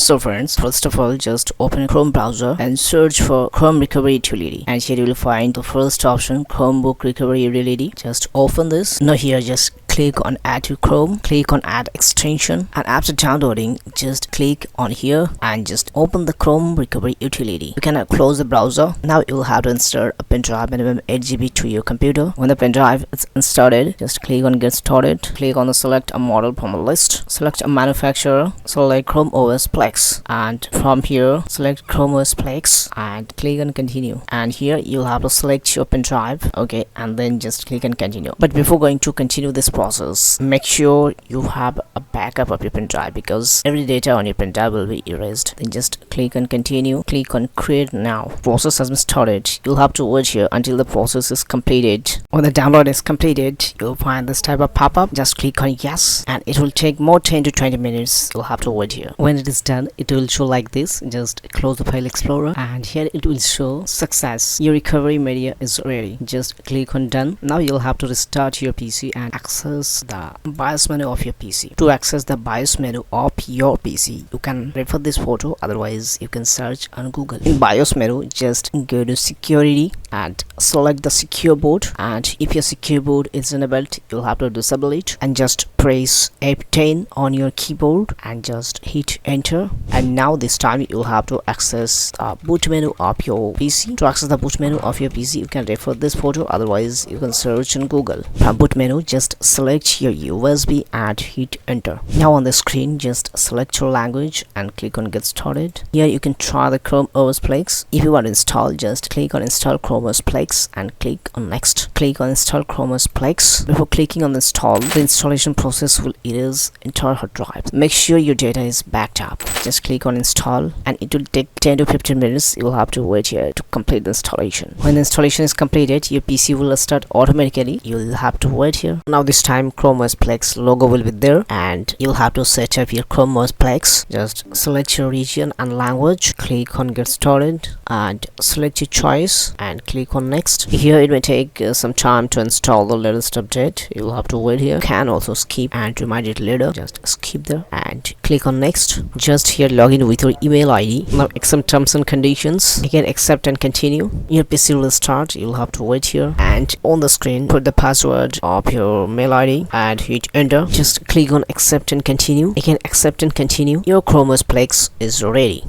So friends, first of all, just open a Chrome browser and search for Chrome Recovery Utility, and here you will find the first option, Chromebook Recovery Utility. Just open this. Now here just click on add to Chrome, click on add extension, and after downloading just click on here and just open the Chrome Recovery Utility. You can close the browser. Now you will have to install a pen drive minimum 8 GB to your computer. When the pen drive is installed, just click on get started, click on the select a model from a list, select a manufacturer, select Chrome OS Plex, and from here select Chrome OS Plex and click on continue. And here you'll have to select your pen drive, okay, and then just click on continue. But before going to continue this process, make sure you have a backup of your pen drive because every data on your pen drive will be erased. Then just click on continue, click on create now. Process has been started. You'll have to wait here until the process is completed. When the download is completed, you'll find this type of pop-up. Just click on yes, and it will take more 10 to 20 minutes. You'll have to wait here. When it is done, it will show like this. Just close the file explorer, and here it will show success. Your recovery media is ready. Just click on done. Now you'll have to restart your PC and access the BIOS menu of your PC. To access the BIOS menu of your PC, you can refer this photo, otherwise you can search on Google. In BIOS menu, just go to security and select the secure boot, and if your secure boot is enabled, you'll have to disable it and just press F10 on your keyboard and just hit enter. And now this time you'll have to access the boot menu of your PC. To access the boot menu of your PC, you can refer this photo, otherwise you can search on Google. From boot menu, just select your USB and hit enter. Now on the screen, just select your language and click on get started. Here you can try the Chrome OS Plex. If you want to install, just click on install Chrome OS Plex and click on next. Click on install Chrome OS Plex. Before clicking on install, the installation process will erase entire hard drive. Make sure your data is backed up. Just click on install, and it will take 10 to 15 minutes. You will have to wait here to complete the installation. When the installation is completed, your PC will start automatically. You'll have to wait here. Now this time Chrome OS Plex logo will be there, and you'll have to set up your Chrome OS Plex. Just select your region and language, click on get started and select your choice and click on next. Here it may take some time to install the latest update. You'll have to wait here. You can also skip and remind it later. Just skip there and click on next. Just here log in with your email ID. Now accept terms and conditions. You can accept and continue. Your PC will start. You'll have to wait here, and on the screen put the password of your mail ID and hit enter. Just click on accept and continue. You can accept and continue. Your Chrome OS Plex is ready.